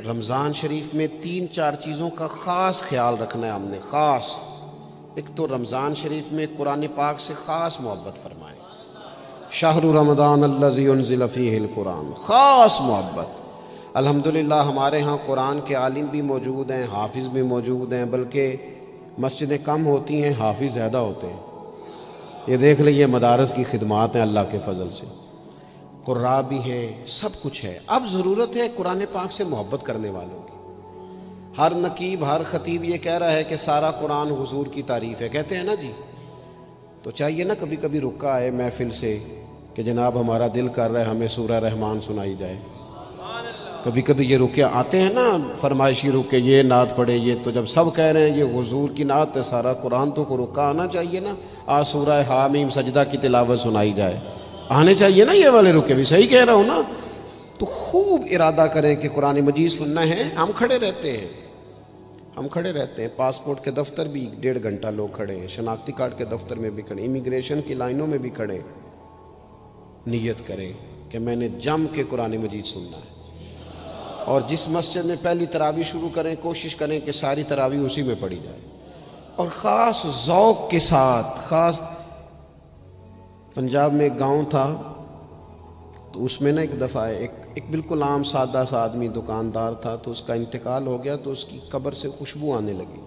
رمضان شریف میں 3-4 چیزوں کا خاص خیال رکھنا ہے ہم نے، خاص۔ ایک تو رمضان شریف میں قرآن پاک سے خاص محبت فرمائیں، شہر رمضان الذی انزل فیہ القرآن، خاص محبت۔ الحمدللہ ہمارے ہاں قرآن کے عالم بھی موجود ہیں، حافظ بھی موجود ہیں، بلکہ مسجدیں کم ہوتی ہیں، حافظ زیادہ ہوتے ہیں۔ یہ دیکھ لئے مدارس کی خدمات ہیں اللہ کے فضل سے، قراء بھی ہیں، سب کچھ ہے۔ اب ضرورت ہے قرآن پاک سے محبت کرنے والوں کی۔ ہر نقیب، ہر خطیب یہ کہہ رہا ہے کہ سارا قرآن حضور کی تعریف ہے، کہتے ہیں نا جی، تو چاہیے نا کبھی کبھی رکا ہے محفل سے کہ جناب ہمارا دل کر رہا ہے ہمیں سورہ رحمان سنائی جائے۔ کبھی کبھی یہ رکے آتے ہیں نا فرمائشی رکے، یہ نعت پڑھے، یہ تو جب سب کہہ رہے ہیں یہ حضور کی نعت ہے سارا قرآن، تو کو رکا آنا چاہیے نا، آج سورہ حامیم سجدہ کی تلاوت سنائی جائے، آنے چاہیے نا یہ والے رکے بھی، صحیح کہہ رہا ہوں نا؟ تو خوب ارادہ کریں کہ قرآن مجید سننا ہے۔ ہم کھڑے رہتے ہیں، ہم کھڑے رہتے ہیں، پاسپورٹ کے دفتر بھی 1.5 گھنٹہ لوگ کھڑے ہیں، شناختی کارڈ کے دفتر میں بھی کھڑے، امیگریشن کی لائنوں میں بھی کھڑے۔ نیت کریں کہ میں نے جم کے قرآن مجید سننا ہے، اور جس مسجد میں پہلی تراویح شروع کریں کوشش کریں کہ ساری تراویح اسی میں پڑھی جائے، اور خاص ذوق کے ساتھ۔ خاص پنجاب میں ایک گاؤں تھا، تو اس میں نا ایک دفعہ ایک بالکل عام سادہ سا آدمی دکاندار تھا، تو اس کا انتقال ہو گیا، تو اس کی قبر سے خوشبو آنے لگی۔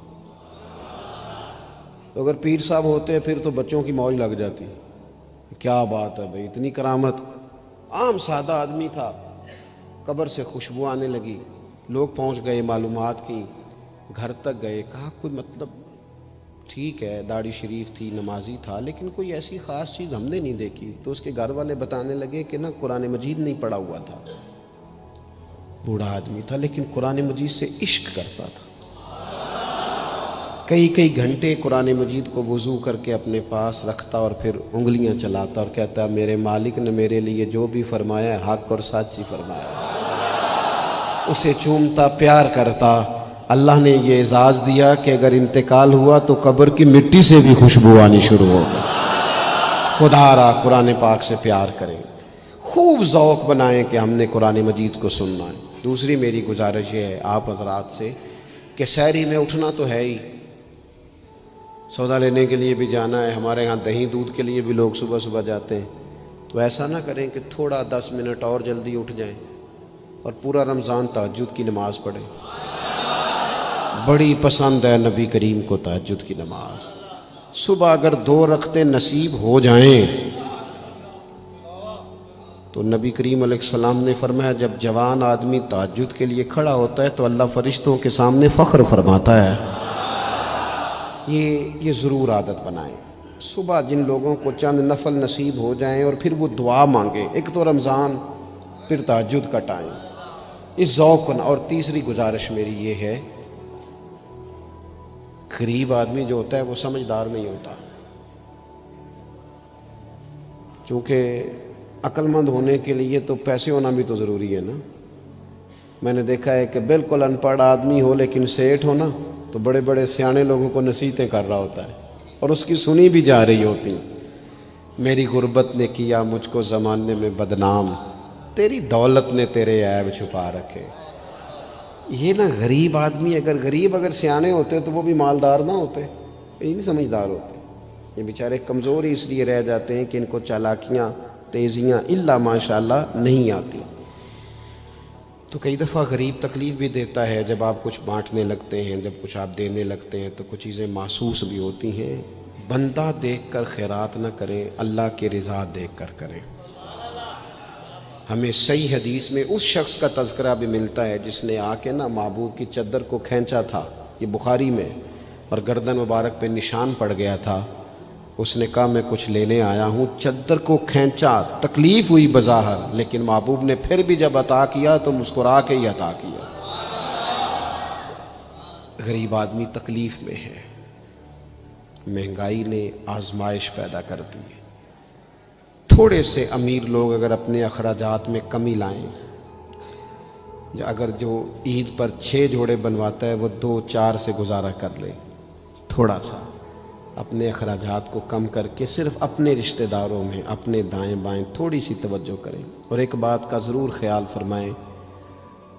تو اگر پیر صاحب ہوتے پھر تو بچوں کی موج لگ جاتی، کیا بات ہے بھئی، اتنی کرامت۔ عام سادہ آدمی تھا، قبر سے خوشبو آنے لگی، لوگ پہنچ گئے، معلومات کی، گھر تک گئے، کہا کوئی مطلب ٹھیک ہے داڑھی شریف تھی، نمازی تھا، لیکن کوئی ایسی خاص چیز ہم نے نہیں دیکھی۔ تو اس کے گھر والے بتانے لگے کہ نا قرآن مجید نہیں پڑھا ہوا تھا، بوڑھا آدمی تھا لیکن قرآن مجید سے عشق کرتا تھا، کئی گھنٹے قرآن مجید کو وضو کر کے اپنے پاس رکھتا اور پھر انگلیاں چلاتا اور کہتا میرے مالک نے میرے لیے جو بھی فرمایا ہے حق اور سچ ہی فرمایا ہے۔ اسے چومتا، پیار کرتا۔ اللہ نے یہ اعزاز دیا کہ اگر انتقال ہوا تو قبر کی مٹی سے بھی خوشبو آنی شروع ہو گئی۔ خدا را قرآن پاک سے پیار کریں، خوب ذوق بنائیں کہ ہم نے قرآن مجید کو سننا ہے۔ دوسری میری گزارش یہ ہے آپ حضرات سے کہ سحری میں اٹھنا تو ہے ہی، سودا لینے کے لیے بھی جانا ہے، ہمارے ہاں دہی دودھ کے لیے بھی لوگ صبح صبح جاتے ہیں، تو ایسا نہ کریں کہ تھوڑا 10 منٹ اور جلدی اٹھ جائیں اور پورا رمضان تہجد کی نماز پڑھیں۔ بڑی پسند ہے نبی کریم کو تہجد کی نماز۔ صبح اگر 2 رکعتیں نصیب ہو جائیں تو نبی کریم علیہ السلام نے فرمایا جب جوان آدمی تہجد کے لیے کھڑا ہوتا ہے تو اللہ فرشتوں کے سامنے فخر فرماتا ہے۔ یہ ضرور عادت بنائیں، صبح جن لوگوں کو چند نفل نصیب ہو جائیں اور پھر وہ دعا مانگیں، ایک تو رمضان پھر تہجد کا ٹائم، اس ذوق کو۔ اور تیسری گزارش میری یہ ہے، غریب آدمی جو ہوتا ہے وہ سمجھدار نہیں ہوتا، چونکہ عقل مند ہونے کے لیے تو پیسے ہونا بھی تو ضروری ہے نا۔ میں نے دیکھا ہے کہ بالکل ان پڑھ آدمی ہو لیکن سیٹھ ہو نا، تو بڑے بڑے سیانے لوگوں کو نصیحتیں کر رہا ہوتا ہے اور اس کی سنی بھی جا رہی ہوتی۔ میری غربت نے کیا مجھ کو زمانے میں بدنام، تیری دولت نے تیرے عیب چھپا رکھے۔ یہ نا غریب آدمی، اگر سیانے ہوتے تو وہ بھی مالدار نہ ہوتے، یہ نہیں سمجھدار ہوتے، یہ بیچارے کمزور ہی اس لیے رہ جاتے ہیں کہ ان کو چالاکیاں، تیزیاں الا ماشاءاللہ نہیں آتی۔ تو کئی دفعہ غریب تکلیف بھی دیتا ہے، جب آپ کچھ بانٹنے لگتے ہیں، جب کچھ آپ دینے لگتے ہیں تو کچھ چیزیں محسوس بھی ہوتی ہیں۔ بندہ دیکھ کر خیرات نہ کریں، اللہ کی رضا دیکھ کر کریں۔ ہمیں صحیح حدیث میں اس شخص کا تذکرہ بھی ملتا ہے جس نے آ کے نا محبوب کی چادر کو کھینچا تھا، یہ بخاری میں، اور گردن مبارک پہ نشان پڑ گیا تھا۔ اس نے کہا میں کچھ لینے آیا ہوں، چادر کو کھینچا، تکلیف ہوئی بظاہر، لیکن محبوب نے پھر بھی جب عطا کیا تو مسکرا کے ہی عطا کیا۔ غریب آدمی تکلیف میں ہے، مہنگائی نے آزمائش پیدا کر دی ہے۔ تھوڑے سے امیر لوگ اگر اپنے اخراجات میں کمی لائیں، اگر جو عید پر 6 جوڑے بنواتا ہے وہ 2-4 سے گزارا کر لے، تھوڑا سا اپنے اخراجات کو کم کر کے صرف اپنے رشتہ داروں میں، اپنے دائیں بائیں تھوڑی سی توجہ کریں۔ اور ایک بات کا ضرور خیال فرمائیں،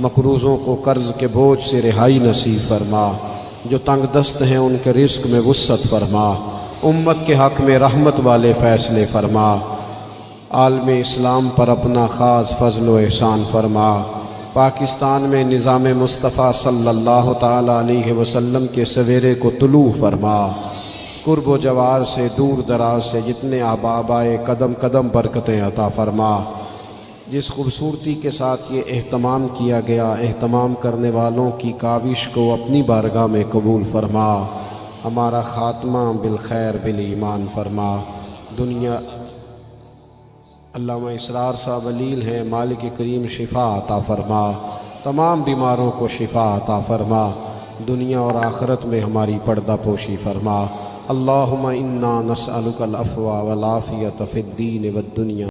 مقروضوں کو قرض کے بوجھ سے رہائی نصیب فرما، جو تنگ دست ہیں ان کے رزق میں وسعت فرما، امت کے حق میں رحمت والے فیصلے فرما، عالم اسلام پر اپنا خاص فضل و احسان فرما، پاکستان میں نظام مصطفیٰ صلی اللہ تعالی علیہ وسلم کے سویرے کو طلوع فرما، قرب و جوار سے دور دراز سے جتنے احباب آئے قدم قدم برکتیں عطا فرما۔ جس خوبصورتی کے ساتھ یہ اہتمام کیا گیا، اہتمام کرنے والوں کی کاوش کو اپنی بارگاہ میں قبول فرما، ہمارا خاتمہ بالخیر بالایمان فرما۔ دنیا علامہ اسرار صاحب علیل ہیں، مالک کریم شفا عطا فرما، تمام بیماروں کو شفا عطا فرما، دنیا اور آخرت میں ہماری پردہ پوشی فرما۔ اللہم انا نسألک العفو والعافیۃ فی الدین والدنیا۔